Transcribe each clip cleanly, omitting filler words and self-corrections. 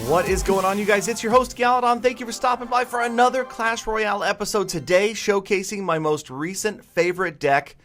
What is going on, you guys? It's your host, Galadon. Thank you for stopping by for another Clash Royale episode today, showcasing my most recent favorite deck.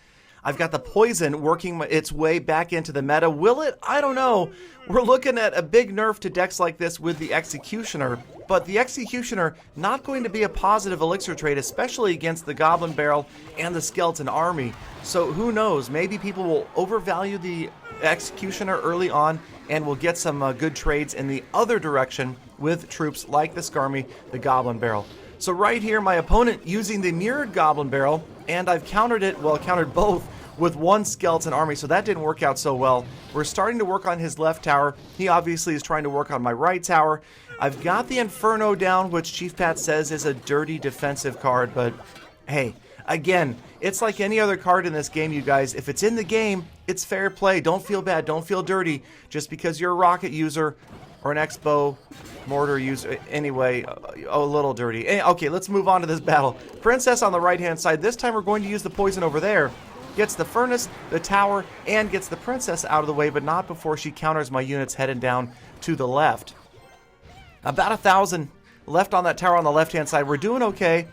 I've got the Poison working its way back into the meta. Will it? I don't know. We're looking at a big nerf to decks like this with the Executioner, but the Executioner not going to be a positive elixir trade, especially against the Goblin Barrel and the Skeleton Army. So who knows? Maybe people will overvalue the Executioner early on and we'll get some good trades in the other direction with troops like the Skarmy, the Goblin Barrel. So right here, my opponent using the mirrored Goblin Barrel, and I've countered it, well, countered both with one Skeleton Army, so that didn't work out so well. We're starting to work on his left tower. He obviously is trying to work on my right tower. I've got the Inferno down, which Chief Pat says is a dirty defensive card, but hey, again, it's like any other card in this game, you guys. If it's in the game, it's fair play. Don't feel bad. Don't feel dirty just because you're a rocket user or an X-Bow mortar user. Anyway, a little dirty. Okay, let's move on to this battle. Princess on the right-hand side. This time we're going to use the Poison over there. Gets the Furnace, the Tower, and gets the Princess out of the way, but not before she counters my units heading down to the left. About 1,000 left on that tower on the left-hand side. We're doing okay.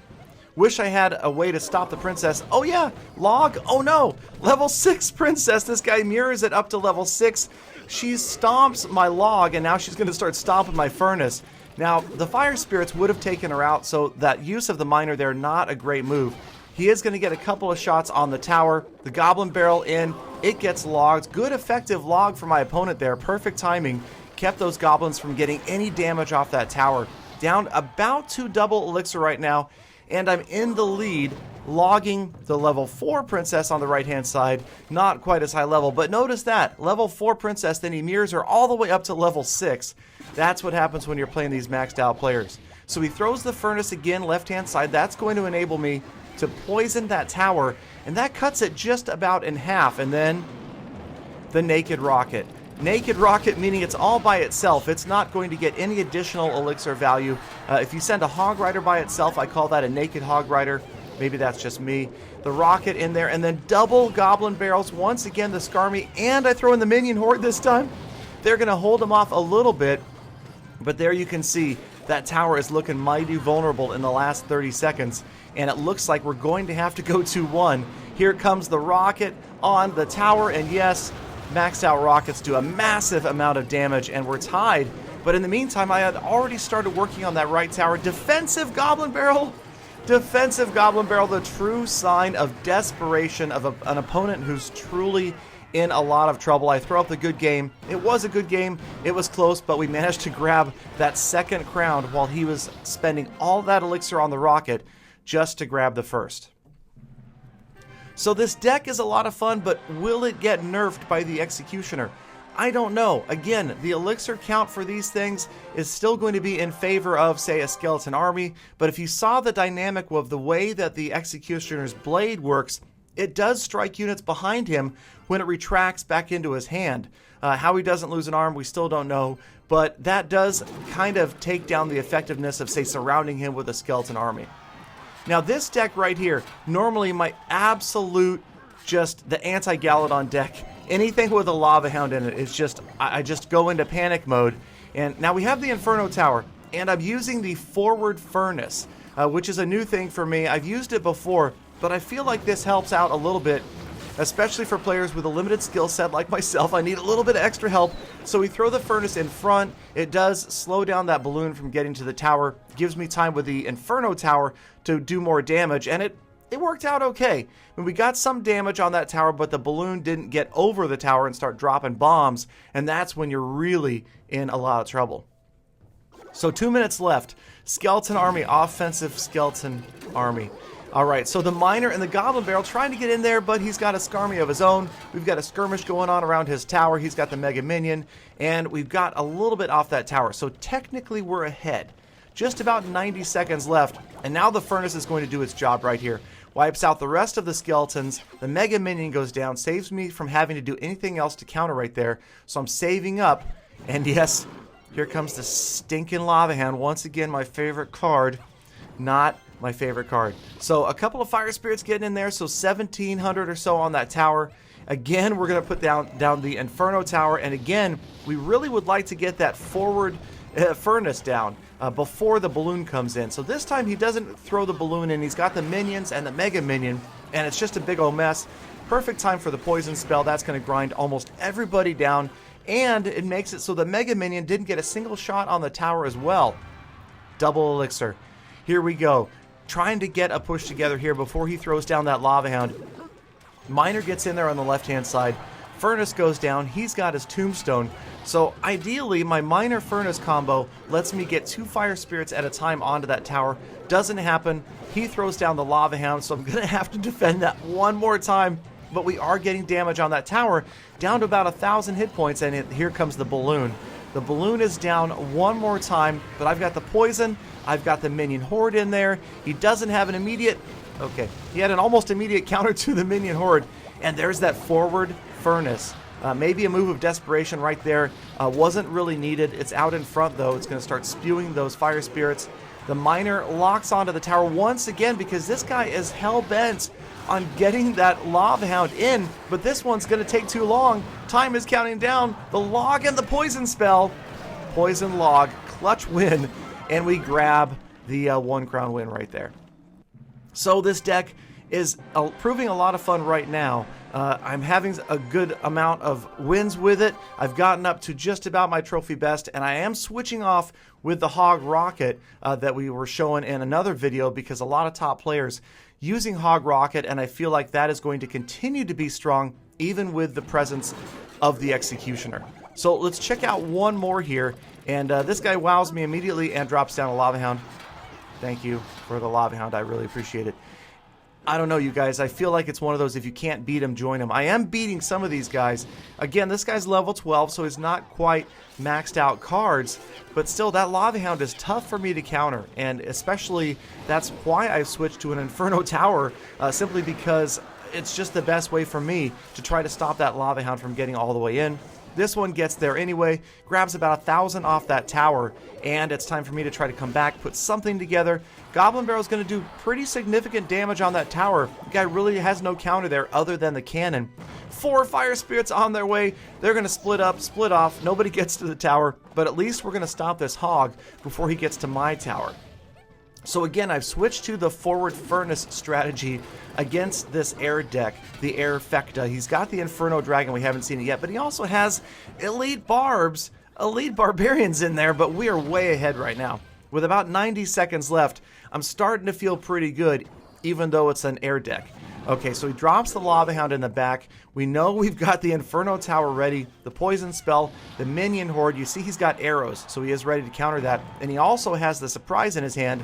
Wish I had a way to stop the Princess. Oh yeah, log. Oh no, level 6 Princess. This guy mirrors it up to level 6. She stomps my log, and now she's going to start stomping my Furnace. Now, the Fire Spirits would have taken her out, so that use of the Miner there, not a great move. He is going to get a couple of shots on the tower. The Goblin Barrel in. It gets logged. Good effective log for my opponent there. Perfect timing. Kept those goblins from getting any damage off that tower. Down about to double elixir right now. And I'm in the lead, logging the level 4 Princess on the right-hand side. Not quite as high level, but notice that. Level 4 Princess, then he mirrors her all the way up to level 6. That's what happens when you're playing these maxed out players. So he throws the Furnace again, left-hand side. That's going to enable me to poison that tower, and that cuts it just about in half. And then the Naked Rocket. Naked Rocket meaning it's all by itself. It's not going to get any additional elixir value. If you send a Hog Rider by itself, I call that a Naked Hog Rider. Maybe that's just me. The Rocket in there, and then double Goblin Barrels. Once again, the Skarmy, and I throw in the Minion Horde this time. They're going to hold them off a little bit, but there you can see that tower is looking mighty vulnerable in the last 30 seconds, and it looks like we're going to have to go 2-1. Here comes the Rocket on the tower, and yes, maxed out rockets do a massive amount of damage, and we're tied. But in the meantime, I had already started working on that right tower. Defensive Goblin Barrel! Defensive Goblin Barrel, the true sign of desperation of an opponent who's truly in a lot of trouble. I throw up the good game. It was a good game. It was close, but we managed to grab that second crown while he was spending all that elixir on the rocket just to grab the first. So this deck is a lot of fun, but will it get nerfed by the Executioner? I don't know. Again, the elixir count for these things is still going to be in favor of, say, a Skeleton Army, but if you saw the dynamic of the way that the Executioner's blade works, it does strike units behind him when it retracts back into his hand. How he doesn't lose an arm, we still don't know, but that does kind of take down the effectiveness of, say, surrounding him with a Skeleton Army. Now this deck right here, normally my absolute, just the anti-Galadon deck, anything with a Lava Hound in it is just, I just go into panic mode. And now we have the Inferno Tower, and I'm using the Forward Furnace, which is a new thing for me. I've used it before, but I feel like this helps out a little bit, especially for players with a limited skill set like myself. I need a little bit of extra help, so we throw the Furnace in front. It does slow down that balloon from getting to the tower, gives me time with the Inferno Tower to do more damage, and it worked out okay. I mean, we got some damage on that tower, but the balloon didn't get over the tower and start dropping bombs, and that's when you're really in a lot of trouble. So 2 minutes left. Skeleton Army, offensive Skeleton Army. Alright, so the Miner and the Goblin Barrel trying to get in there, but he's got a Skarmy of his own. We've got a skirmish going on around his tower. He's got the Mega Minion, and we've got a little bit off that tower. So technically we're ahead. Just about 90 seconds left, and now the Furnace is going to do its job right here. Wipes out the rest of the skeletons. The Mega Minion goes down, saves me from having to do anything else to counter right there. So I'm saving up, and yes, here comes the stinking Lava Hound. Once again, my favorite card. Not my favorite card. So a couple of Fire Spirits getting in there, so 1,700 or so on that tower. Again, we're going to put down the Inferno Tower, and again, we really would like to get that forward furnace down before the balloon comes in. So this time he doesn't throw the balloon in. He's got the minions and the mega minion, and it's just a big old mess. Perfect time for the poison spell. That's going to grind almost everybody down, and it makes it so the mega minion didn't get a single shot on the tower as well. Double elixir. Here we go. Trying to get a push together here before he throws down that lava hound. Miner gets in there on the left-hand side. Furnace goes down. He's got his tombstone. So ideally, my miner furnace combo lets me get 2 fire spirits at a time onto that tower. Doesn't happen. He throws down the lava hound, so I'm going to have to defend that one more time. But we are getting damage on that tower, down to about 1,000 hit points, and here comes the balloon. The balloon is down one more time, but I've got the poison. I've got the Minion Horde in there. He doesn't have an immediate... Okay, he had an almost immediate counter to the Minion Horde, and there's that forward furnace. Maybe a move of desperation right there. Wasn't really needed. It's out in front, though. It's going to start spewing those fire spirits. The miner locks onto the tower once again because this guy is hell-bent on getting that lava hound in, but this one's going to take too long. Time is counting down. The log and the poison spell. Poison log, clutch win, and we grab the 1 crown win right there. So this deck is proving a lot of fun right now. I'm having a good amount of wins with it. I've gotten up to just about my trophy best, and I am switching off with the Hog Rocket that we were showing in another video because a lot of top players using Hog Rocket, and I feel like that is going to continue to be strong even with the presence of the Executioner. So let's check out one more here, and this guy wows me immediately and drops down a Lava Hound. Thank you for the Lava Hound. I really appreciate it. I don't know, you guys. I feel like it's one of those, if you can't beat him, join him. I am beating some of these guys. Again, this guy's level 12, so he's not quite maxed out cards. But still, that Lava Hound is tough for me to counter. And especially, that's why I switched to an Inferno Tower, simply because it's just the best way for me to try to stop that Lava Hound from getting all the way in. This one gets there anyway, grabs about 1,000 off that tower, and it's time for me to try to come back, put something together. Goblin Barrel's going to do pretty significant damage on that tower. The guy really has no counter there other than the cannon. 4 fire spirits on their way. They're going to split up, split off. Nobody gets to the tower, but at least we're going to stop this hog before he gets to my tower. So again, I've switched to the forward furnace strategy against this air deck, the Air Fecta. He's got the Inferno Dragon, we haven't seen it yet, but he also has Elite Barbs, Elite Barbarians in there, but we are way ahead right now. With about 90 seconds left, I'm starting to feel pretty good, even though it's an air deck. Okay, so he drops the Lava Hound in the back. We know we've got the Inferno Tower ready, the Poison Spell, the Minion Horde. You see he's got arrows, so he is ready to counter that. And he also has the surprise in his hand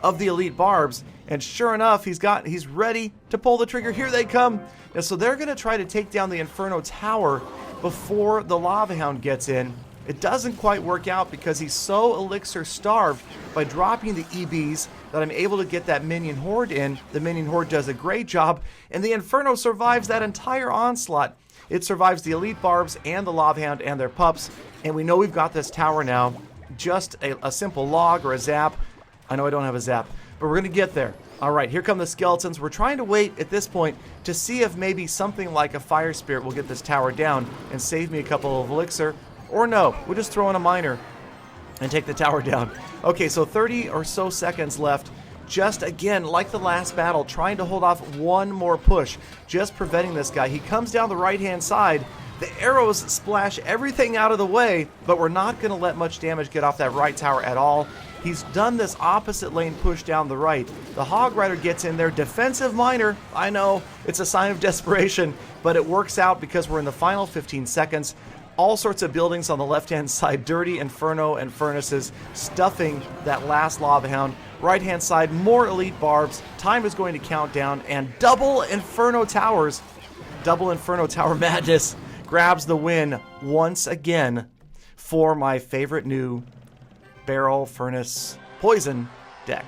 of the Elite Barbs. And sure enough, he's ready to pull the trigger. Here they come. And so they're going to try to take down the Inferno Tower before the Lava Hound gets in. It doesn't quite work out because he's so elixir starved by dropping the EBs that I'm able to get that Minion Horde in. The Minion Horde does a great job, and the Inferno survives that entire onslaught. It survives the Elite Barbs and the Lava Hound and their pups, and we know we've got this tower now. Just a simple log or a zap. I know I don't have a zap, but we're going to get there. All right, here come the skeletons. We're trying to wait at this point to see if maybe something like a Fire Spirit will get this tower down and save me a couple of elixir. Or no, we'll just throw in a miner and take the tower down. Okay, so 30 or so seconds left. Just again, like the last battle, trying to hold off one more push. Just preventing this guy. He comes down the right-hand side. The arrows splash everything out of the way, but we're not going to let much damage get off that right tower at all. He's done this opposite lane push down the right. The Hog Rider gets in there. Defensive miner. I know, it's a sign of desperation, but it works out because we're in the final 15 seconds. All sorts of buildings on the left-hand side, dirty Inferno and furnaces, stuffing that last Lava Hound. Right-hand side, more Elite Barbs. Time is going to count down, and double Inferno Towers. Double Inferno Tower madness grabs the win once again for my favorite new Barrel Furnace Poison deck.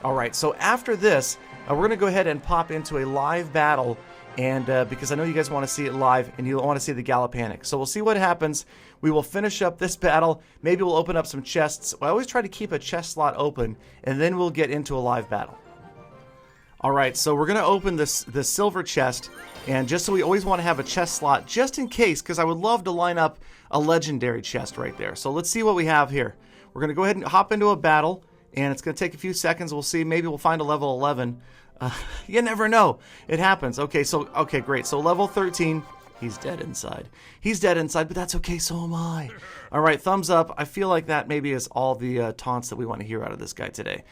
All right, so after this, we're going to go ahead and pop into a live battle. And because I know you guys want to see it live and you want to see the Galapanic. So we'll see what happens. We will finish up this battle. Maybe we'll open up some chests. I always try to keep a chest slot open, and then we'll get into a live battle. All right, so we're going to open the silver chest, and just so we always want to have a chest slot, just in case, because I would love to line up a legendary chest right there. So let's see what we have here. We're going to go ahead and hop into a battle, and it's going to take a few seconds. We'll see. Maybe we'll find a level 11. You never know. It happens. Okay, great. So level 13. He's dead inside. He's dead inside, but that's okay. So am I. All right, thumbs up. I feel like that maybe is all the taunts that we want to hear out of this guy today.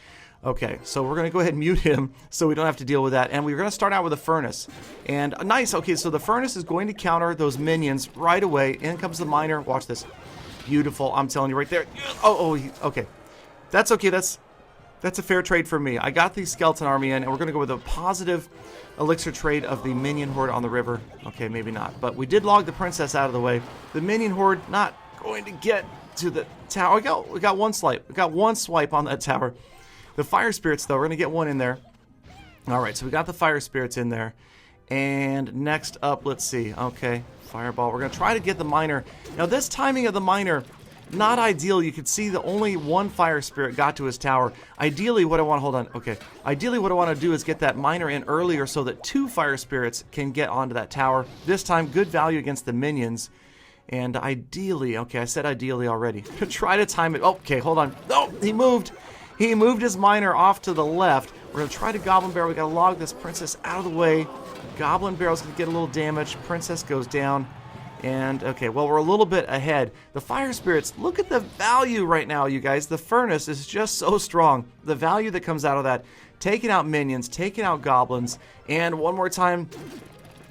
Okay, so we're going to go ahead and mute him so we don't have to deal with that. And we're going to start out with a furnace. And nice. Okay, so the furnace is going to counter those minions right away. In comes the miner. Watch this. Beautiful. I'm telling you right there. Okay. That's okay. That's a fair trade for me. I got the skeleton army in, and we're going to go with a positive elixir trade of the Minion Horde on the river. Okay, maybe not. But we did log the princess out of the way. The Minion Horde not going to get to the tower. We got one swipe. We got one swipe on that tower. The fire spirits, though, we're going to get one in there. All right, so we got the fire spirits in there. And next up, let's see. Okay, fireball. We're going to try to get the miner. Now, this timing of the miner, not ideal. You could see the only one fire spirit got to his tower. Ideally, what I want to hold on. Okay. Ideally, what I want to do is get that miner in earlier so that 2 fire spirits can get onto that tower. This time, good value against the minions. And ideally, okay, I said ideally already. Try to time it. Okay, hold on. Oh, he moved. He moved his miner off to the left. We're going to try to Goblin Barrel. We got to log this princess out of the way. Goblin Barrel's going to get a little damage. Princess goes down. And, okay, well, we're a little bit ahead. The fire spirits, look at the value right now, you guys. The furnace is just so strong. The value that comes out of that. Taking out minions, taking out goblins. And one more time,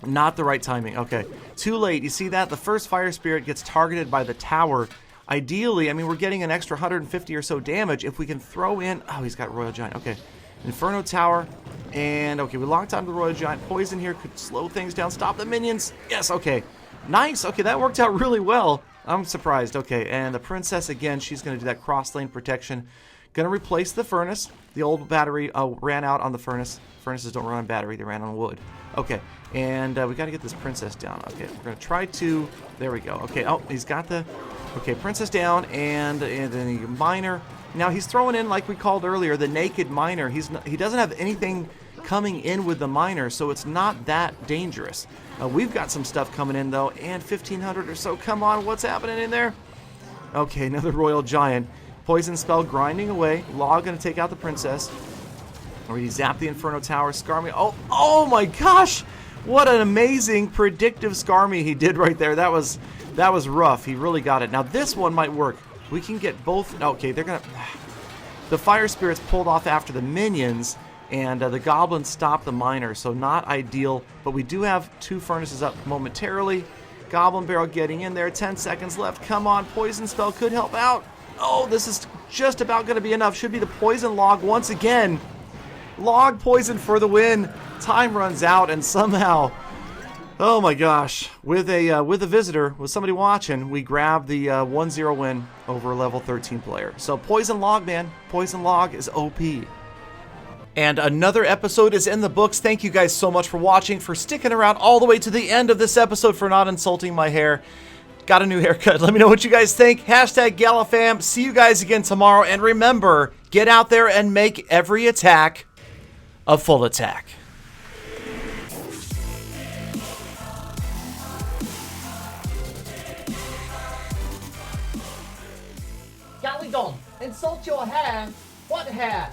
not the right timing. Okay, too late. You see that? The first fire spirit gets targeted by the tower. Ideally, I mean, we're getting an extra 150 or so damage if we can throw in... Oh, he's got Royal Giant. Okay. Inferno Tower. And, okay, we locked onto the Royal Giant. Poison here could slow things down. Stop the minions. Yes, okay. Nice. Okay, that worked out really well. I'm surprised. Okay, and the princess, again, she's going to do that cross-lane protection. Going to replace the furnace. The old battery ran out on the furnace. Furnaces don't run on battery. They ran on wood. Okay, and we got to get this princess down. Okay, we're going to try to... There we go. Okay, oh, he's got the... Okay, princess down, and then the miner. Now he's throwing in, like we called earlier, the naked miner. He doesn't have anything coming in with the miner, so it's not that dangerous. We've got some stuff coming in, though, and 1,500 or so. Come on, what's happening in there? Okay, another Royal Giant. Poison spell grinding away. Law going to take out the princess. Already zap the Inferno Tower. Skarmy. Oh my gosh! What an amazing predictive Skarmy he did right there. That was rough. He really got it. Now this one might work. We can get both. Okay, they're gonna... The fire spirits pulled off after the minions, and the goblins stopped the miner, so not ideal. But we do have 2 furnaces up momentarily. Goblin Barrel getting in there. 10 seconds left. Come on, poison spell could help out. Oh, this is just about going to be enough. Should be the poison log once again. Log poison for the win. Time runs out, and somehow... Oh my gosh, with a visitor, with somebody watching, we grabbed the 1-0 win over a level 13 player. So Poison Log, man, Poison Log is OP. And another episode is in the books. Thank you guys so much for watching, for sticking around all the way to the end of this episode, for not insulting my hair. Got a new haircut. Let me know what you guys think. Hashtag GalaFam. See you guys again tomorrow. And remember, get out there and make every attack a full attack. Galadon, insult your hair? What hair?